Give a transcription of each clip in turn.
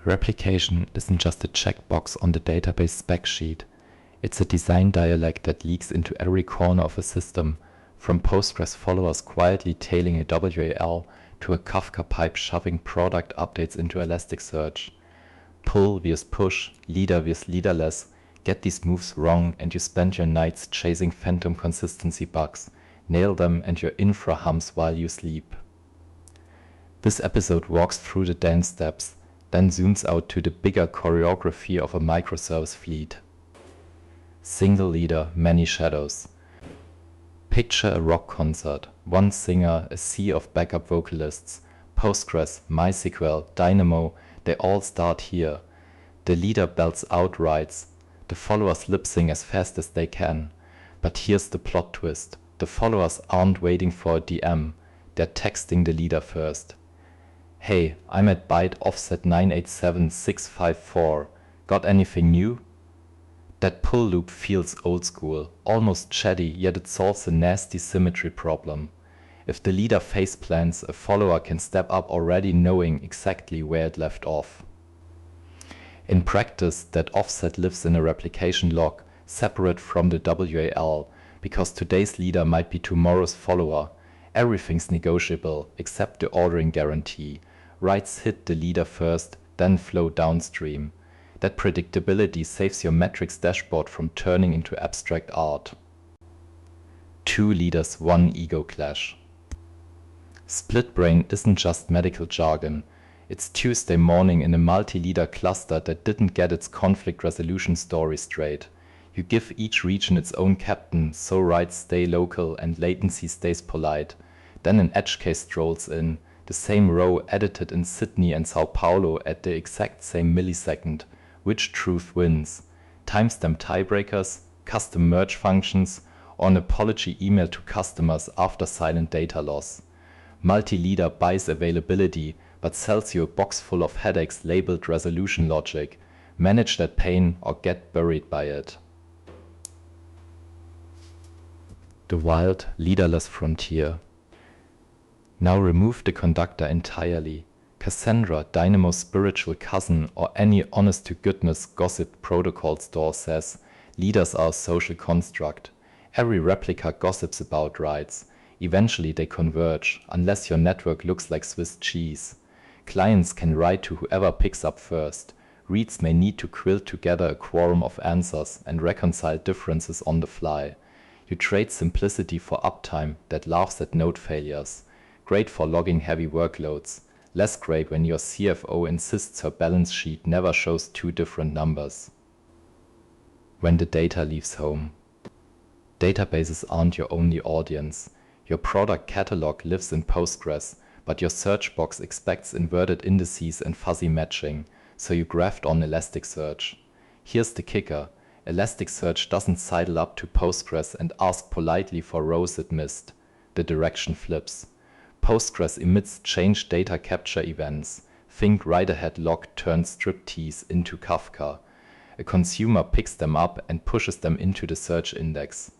Replication isn't just a checkbox on the database spec sheet. It's a design dialect that leaks into every corner of a system, from Postgres followers quietly tailing a WAL to a Kafka pipe shoving product updates into Elasticsearch. Pull vs push, leader vs leaderless, get these moves wrong and you spend your nights chasing phantom consistency bugs. Nail them and your infra hums while you sleep. This episode walks through the dance steps, then zooms out to the bigger choreography of a microservice fleet. Single leader, many shadows. Picture a rock concert, one singer, a sea of backup vocalists. Postgres, MySQL, Dynamo, they all start here. The leader belts out rights, the followers lip-sync as fast as they can. But here's the plot twist. The followers aren't waiting for a DM, they're texting the leader first. Hey, I'm at byte offset 987654. Got anything new? That pull loop feels old school, almost chatty, yet it solves a nasty symmetry problem. If the leader faceplants, a follower can step up already knowing exactly where it left off. In practice, that offset lives in a replication log, separate from the WAL, because today's leader might be tomorrow's follower. Everything's negotiable, except the ordering guarantee. Writes hit the leader first, then flow downstream. That predictability saves your metrics dashboard from turning into abstract art. Two leaders, one ego clash. Split brain isn't just medical jargon. It's Tuesday morning in a multi-leader cluster that didn't get its conflict resolution story straight. You give each region its own captain, so writes stay local and latency stays polite. Then an edge case strolls in, the same row edited in Sydney and Sao Paulo at the exact same millisecond. Which truth wins? Timestamp tiebreakers, custom merge functions, or an apology email to customers after silent data loss? Multi-leader buys availability, but sells you a box full of headaches labeled resolution logic. Manage that pain or get buried by it. The wild, leaderless frontier. Now remove the conductor entirely. Cassandra, Dynamo's spiritual cousin, or any honest-to-goodness gossip protocol store says, leaders are a social construct. Every replica gossips about rights. Eventually they converge, unless your network looks like Swiss cheese. Clients can write to whoever picks up first. Reads may need to quilt together a quorum of answers and reconcile differences on the fly. You trade simplicity for uptime that laughs at node failures. Great for logging heavy workloads. Less great when your CFO insists her balance sheet never shows two different numbers. When the data leaves home. Databases aren't your only audience. Your product catalog lives in Postgres, but your search box expects inverted indices and fuzzy matching, so you graphed on Elasticsearch. Here's the kicker. Elasticsearch doesn't sidle up to Postgres and ask politely for rows it missed. The direction flips. Postgres emits change data capture events. Think write-ahead log turns striptease into Kafka. A consumer picks them up and pushes them into the search index.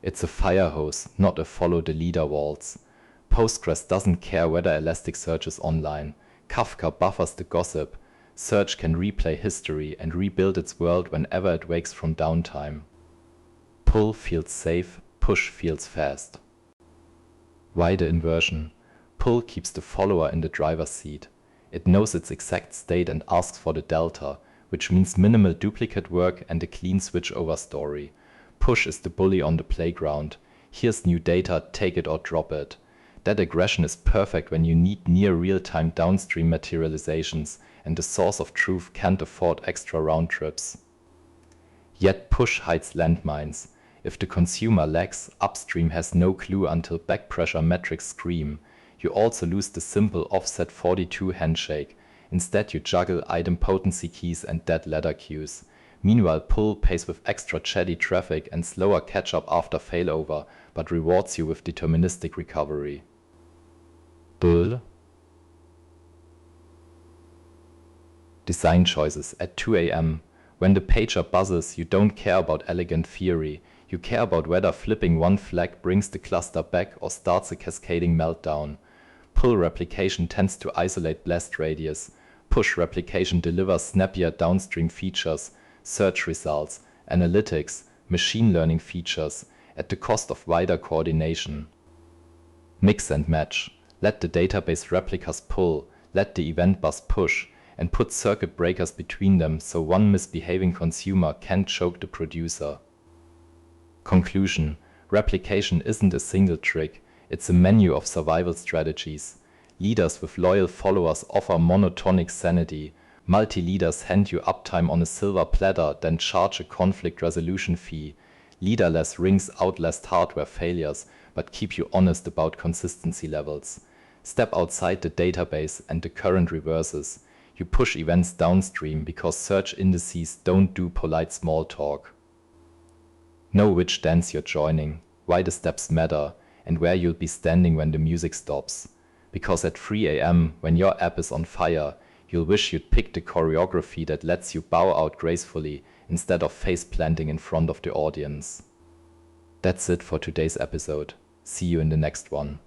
It's a fire hose, not a follow the leader waltz. Postgres doesn't care whether Elasticsearch is online. Kafka buffers the gossip. Search can replay history and rebuild its world whenever it wakes from downtime. Pull feels safe, push feels fast. Why the inversion? Pull keeps the follower in the driver's seat. It knows its exact state and asks for the delta, which means minimal duplicate work and a clean switchover story. Push is the bully on the playground. Here's new data, take it or drop it. That aggression is perfect when you need near real-time downstream materializations and the source of truth can't afford extra round trips. Yet push hides landmines. If the consumer lags, upstream has no clue until backpressure metrics scream. You also lose the simple offset 42 handshake. Instead you juggle item potency keys and dead ladder queues. Meanwhile pull pays with extra chatty traffic and slower catch-up after failover, but rewards you with deterministic recovery. Bull. Design choices at 2 AM. When the pager buzzes, you don't care about elegant theory. You care about whether flipping one flag brings the cluster back or starts a cascading meltdown. Pull replication tends to isolate blast radius. Push replication delivers snappier downstream features, search results, analytics, machine learning features at the cost of wider coordination. Mix and match. Let the database replicas pull, let the event bus push, and put circuit breakers between them so one misbehaving consumer can't choke the producer. Conclusion: replication isn't a single trick, it's a menu of survival strategies. Leaders with loyal followers offer monotonic sanity. Multi-leaders hand you uptime on a silver platter, then charge a conflict resolution fee. Leaderless rings outlast hardware failures, but keep you honest about consistency levels. Step outside the database and the current reverses. You push events downstream because search indices don't do polite small talk. Know which dance you're joining, why the steps matter, and where you'll be standing when the music stops. Because at 3 AM, when your app is on fire, you'll wish you'd picked the choreography that lets you bow out gracefully instead of face planting in front of the audience. That's it for today's episode. See you in the next one.